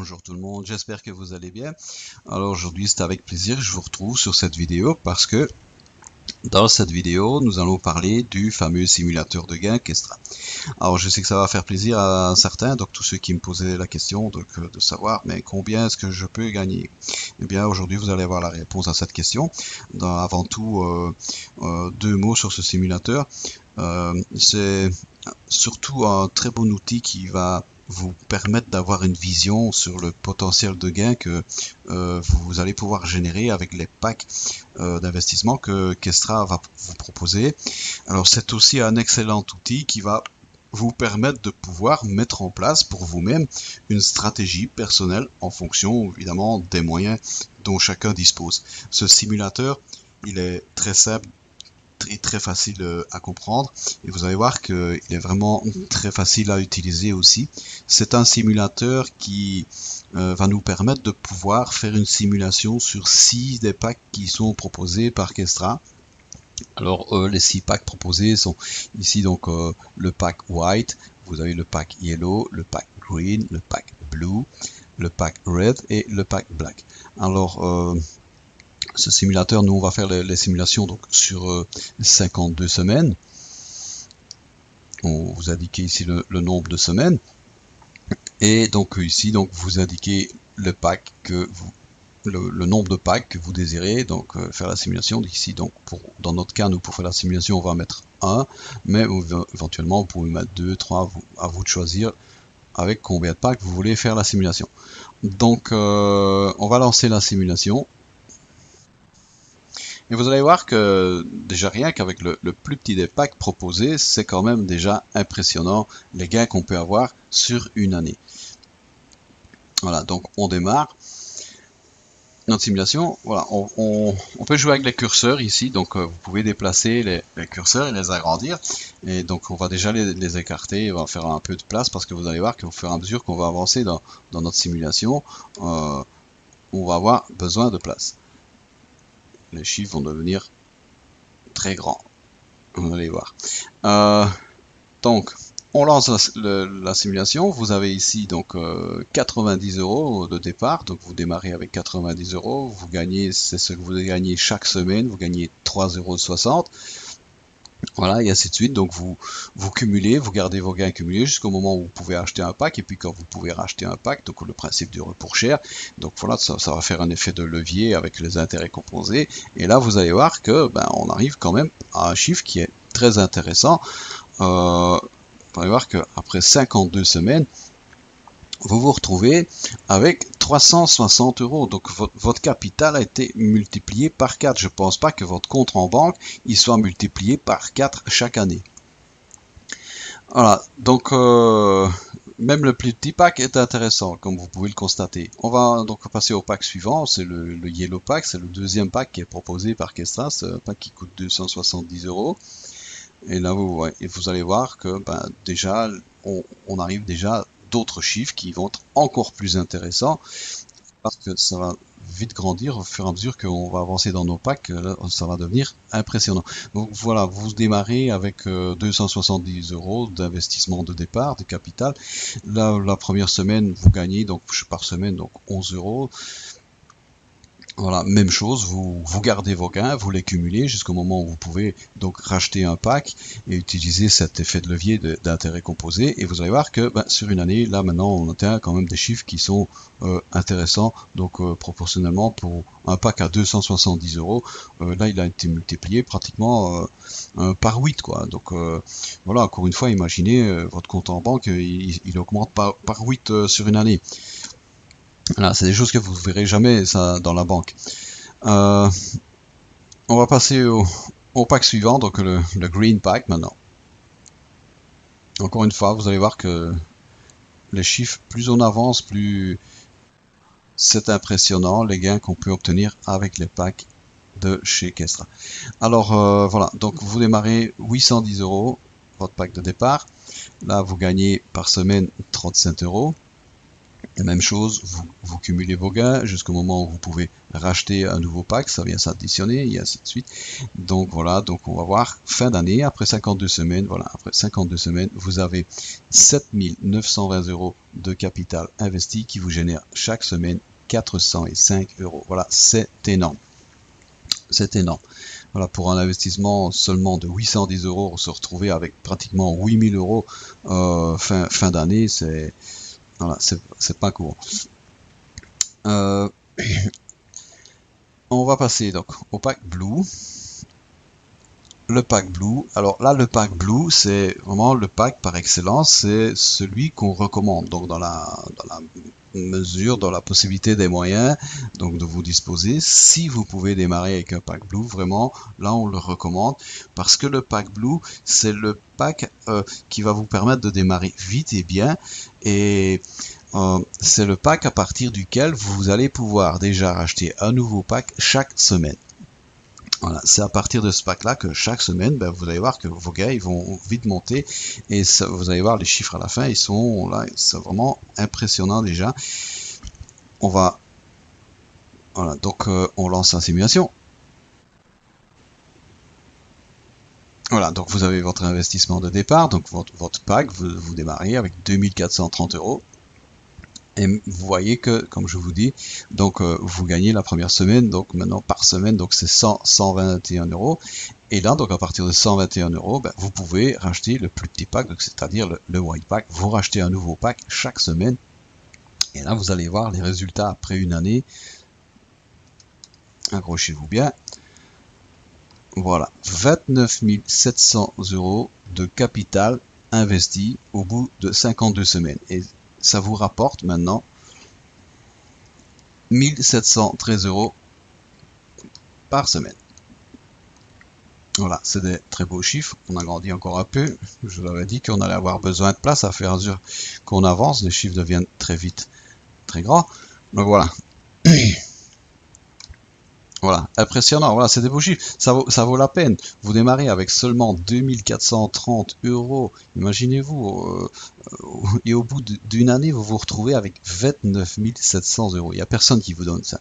Bonjour tout le monde, j'espère que vous allez bien. Alors aujourd'hui c'est avec plaisir que je vous retrouve sur cette vidéo parce que dans cette vidéo nous allons parler du fameux simulateur de gain Kestra. Alors je sais que ça va faire plaisir à certains, donc tous ceux qui me posaient la question de savoir mais combien est-ce que je peux gagner. Eh bien aujourd'hui vous allez avoir la réponse à cette question. Avant tout deux mots sur ce simulateur. C'est surtout un très bon outil qui va vous permettre d'avoir une vision sur le potentiel de gain que vous allez pouvoir générer avec les packs d'investissement que Kestra va vous proposer. Alors c'est aussi un excellent outil qui va vous permettre de pouvoir mettre en place pour vous-même une stratégie personnelle en fonction évidemment des moyens dont chacun dispose. Ce simulateur, il est très simple, très facile à comprendre et vous allez voir qu'il est vraiment très facile à utiliser aussi. C'est un simulateur qui va nous permettre de pouvoir faire une simulation sur 6 des packs qui sont proposés par Kestra. Alors les 6 packs proposés sont ici donc le pack white, vous avez le pack yellow, le pack green, le pack blue, le pack red et le pack black. Alors ce simulateur, nous on va faire les simulations donc sur 52 semaines. On vous indiquez ici le nombre de semaines. Et donc ici donc vous indiquez le pack que vous le nombre de packs que vous désirez donc faire la simulation. Ici donc dans notre cas nous pour faire la simulation on va mettre 1, mais éventuellement vous pouvez mettre 2, 3, à vous de choisir avec combien de packs vous voulez faire la simulation. Donc on va lancer la simulation. Et vous allez voir que déjà rien qu'avec le plus petit des packs proposés, c'est quand même déjà impressionnant les gains qu'on peut avoir sur une année. Voilà, donc on démarre notre simulation. Voilà, on peut jouer avec les curseurs ici, donc vous pouvez déplacer les curseurs et les agrandir. Et donc on va déjà les écarter, on va faire un peu de place parce que vous allez voir qu'au fur et à mesure qu'on va avancer dans notre simulation, on va avoir besoin de place. Les chiffres vont devenir très grands, vous allez voir. Donc on lance la simulation. Vous avez ici donc 90 € de départ, donc vous démarrez avec 90 €, vous gagnez, c'est ce que vous gagnez chaque semaine, vous gagnez 3,60 €. Voilà, et ainsi de suite. Donc vous cumulez, vous gardez vos gains cumulés jusqu'au moment où vous pouvez acheter un pack, et puis quand vous pouvez racheter un pack, donc le principe du report cher. Donc voilà, ça va faire un effet de levier avec les intérêts composés. Et là vous allez voir que on arrive quand même à un chiffre qui est très intéressant. Vous allez voir qu'après 52 semaines, vous vous retrouvez avec 360 €. Donc votre capital a été multiplié par 4. Je ne pense pas que votre compte en banque il soit multiplié par 4 chaque année. Voilà, donc même le plus petit pack est intéressant, comme vous pouvez le constater. On va donc passer au pack suivant, c'est le Yellow Pack, c'est le deuxième pack qui est proposé par Kestra, c'est un pack qui coûte 270 €. Et là vous allez voir que déjà on arrive déjà d'autres chiffres qui vont être encore plus intéressants parce que ça va vite grandir au fur et à mesure qu'on va avancer dans nos packs. Là, ça va devenir impressionnant. Donc voilà, vous démarrez avec 270 € d'investissement de départ, de capital. Là, la première semaine, vous gagnez donc par semaine donc 11 €. Voilà, même chose, vous gardez vos gains, vous les cumulez jusqu'au moment où vous pouvez donc racheter un pack et utiliser cet effet de levier d'intérêt composé. Et vous allez voir que sur une année, là maintenant, on atteint quand même des chiffres qui sont intéressants. Donc proportionnellement pour un pack à 270 €, là il a été multiplié pratiquement par 8 quoi. Donc voilà, encore une fois, imaginez votre compte en banque, il augmente par 8 sur une année. Voilà, c'est des choses que vous ne verrez jamais ça dans la banque. On va passer au pack suivant, donc le Green Pack maintenant. Encore une fois, vous allez voir que les chiffres, plus on avance, plus c'est impressionnant les gains qu'on peut obtenir avec les packs de chez Kestra. Alors voilà, donc vous démarrez 810 € votre pack de départ. Là, vous gagnez par semaine 37 €. Même chose, vous cumulez vos gains jusqu'au moment où vous pouvez racheter un nouveau pack, ça vient s'additionner et ainsi de suite. Donc voilà, donc on va voir fin d'année, après 52 semaines, voilà, après 52 semaines, vous avez 7 920 € de capital investi qui vous génère chaque semaine 405 €. Voilà, c'est énorme. C'est énorme. Voilà, pour un investissement seulement de 810 €, se retrouver avec pratiquement 8000 € fin d'année, c'est voilà, c'est pas courant. On va passer donc au pack Blue. Le pack Blue, alors là le pack Blue c'est vraiment le pack par excellence, c'est celui qu'on recommande, donc dans la mesure, dans la possibilité des moyens, donc de vous disposer, si vous pouvez démarrer avec un pack Blue, vraiment là on le recommande, parce que le pack Blue c'est le pack qui va vous permettre de démarrer vite et bien, et c'est le pack à partir duquel vous allez pouvoir déjà racheter un nouveau pack chaque semaine. Voilà, c'est à partir de ce pack-là que chaque semaine, ben, vous allez voir que vos gains ils vont vite monter et ça, vous allez voir les chiffres à la fin, ils sont là, c'est vraiment impressionnant déjà. On va, voilà, donc on lance la simulation. Voilà, donc vous avez votre investissement de départ, donc votre pack, vous démarrez avec 2430 €. Et vous voyez que, comme je vous dis, donc vous gagnez la première semaine, donc maintenant par semaine, donc c'est 121 €. Et là, donc à partir de 121 €, ben, vous pouvez racheter le plus petit pack, c'est-à-dire le white pack. Vous rachetez un nouveau pack chaque semaine. Et là, vous allez voir les résultats après une année. Accrochez-vous bien. Voilà, 29 700 € de capital investi au bout de 52 semaines. Et ça vous rapporte maintenant 1713 € par semaine. Voilà, c'est des très beaux chiffres. On agrandit encore un peu. Je vous avais dit qu'on allait avoir besoin de place à faire à mesure qu'on avance. Les chiffres deviennent très vite très grands. Donc voilà. Voilà, impressionnant, voilà, c'est des beaux chiffres, ça vaut la peine. Vous démarrez avec seulement 2430 €, imaginez-vous, et au bout d'une année, vous vous retrouvez avec 29 700 €. Il n'y a personne qui vous donne ça.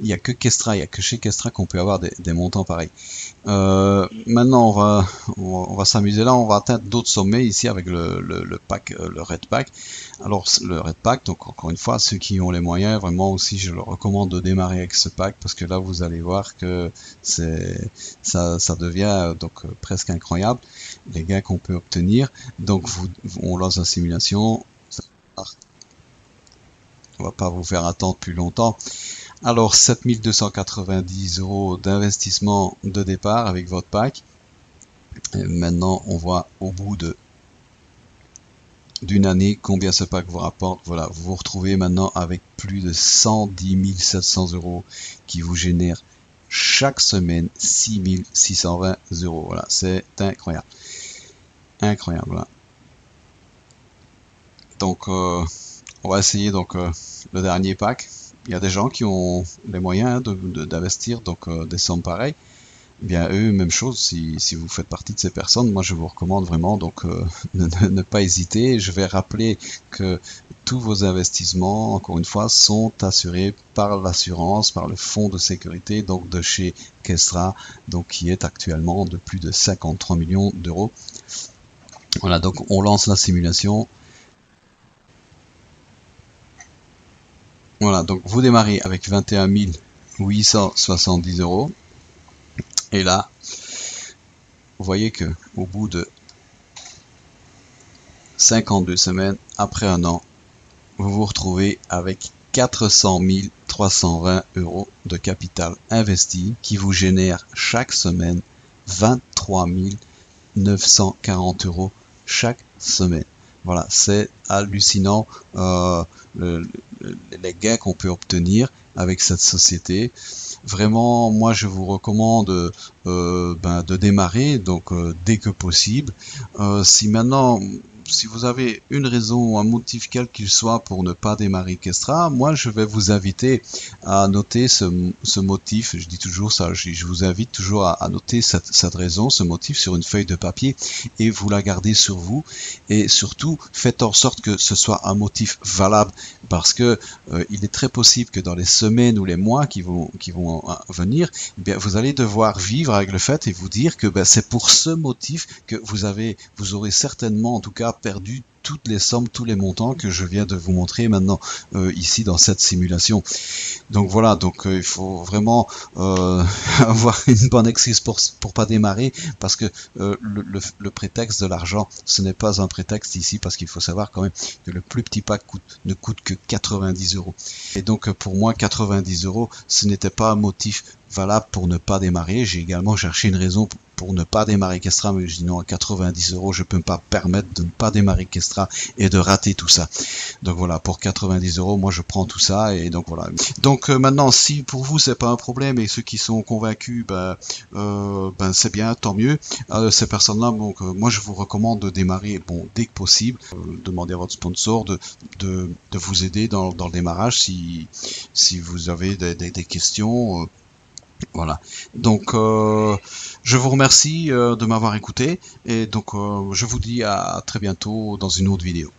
Il n'y a que Kestra, il n'y a que chez Kestra qu'on peut avoir des montants pareils. Maintenant, on va s'amuser là, on va atteindre d'autres sommets ici avec le pack, le Red Pack. Alors, le Red Pack, donc encore une fois, ceux qui ont les moyens, vraiment aussi, je leur recommande de démarrer avec ce pack parce que là, vous allez voir que ça devient donc presque incroyable, les gains qu'on peut obtenir. Donc, on lance la simulation. On va pas vous faire attendre plus longtemps. Alors 7290 € d'investissement de départ avec votre pack. Et maintenant on voit au bout d'une année combien ce pack vous rapporte. Voilà, vous vous retrouvez maintenant avec plus de 110 700 € qui vous génèrent chaque semaine 6620 €. Voilà, c'est incroyable. Incroyable. Voilà. Donc on va essayer donc le dernier pack. Il y a des gens qui ont les moyens d'investir donc des sommes pareilles. Eh bien eux, même chose, si vous faites partie de ces personnes, moi je vous recommande vraiment donc ne pas hésiter. Je vais rappeler que tous vos investissements, encore une fois, sont assurés par l'assurance, par le fonds de sécurité donc de chez Kestra, donc qui est actuellement de plus de 53 millions d'euros. Voilà, donc on lance la simulation. Voilà, donc vous démarrez avec 21 870 €. Et là, vous voyez que au bout de 52 semaines, après un an, vous vous retrouvez avec 400 320 € de capital investi qui vous génère chaque semaine 23 940 € chaque semaine. Voilà, c'est hallucinant les gains qu'on peut obtenir avec cette société. Vraiment, moi je vous recommande de démarrer donc dès que possible. Si maintenant si vous avez une raison ou un motif quel qu'il soit pour ne pas démarrer Kestra, moi je vais vous inviter à noter ce motif. Je dis toujours ça, je vous invite toujours à noter cette raison, ce motif sur une feuille de papier et vous la gardez sur vous. Et surtout, faites en sorte que ce soit un motif valable, parce que il est très possible que dans les semaines ou les mois qui vont venir, eh bien, vous allez devoir vivre avec le fait et vous dire que ben, c'est pour ce motif que vous aurez certainement en tout cas perdu toutes les sommes, tous les montants que je viens de vous montrer maintenant ici dans cette simulation. Donc voilà, donc il faut vraiment avoir une bonne excuse pour pas démarrer, parce que le prétexte de l'argent, ce n'est pas un prétexte ici, parce qu'il faut savoir quand même que le plus petit pack ne coûte que 90 €. Et donc pour moi 90 €, ce n'était pas un motif valable pour ne pas démarrer. J'ai également cherché une raison pour ne pas démarrer Kestra, mais je dis non, à 90 € je peux pas me permettre de ne pas démarrer Kestra et de rater tout ça. Donc voilà, pour 90 €, moi je prends tout ça, et donc voilà. Donc maintenant, si pour vous c'est pas un problème, et ceux qui sont convaincus, ben c'est bien, tant mieux. Ces personnes-là, donc moi je vous recommande de démarrer, bon, dès que possible. Demandez à votre sponsor de vous aider dans le démarrage si vous avez des questions. Voilà, donc je vous remercie de m'avoir écouté, et donc je vous dis à très bientôt dans une autre vidéo.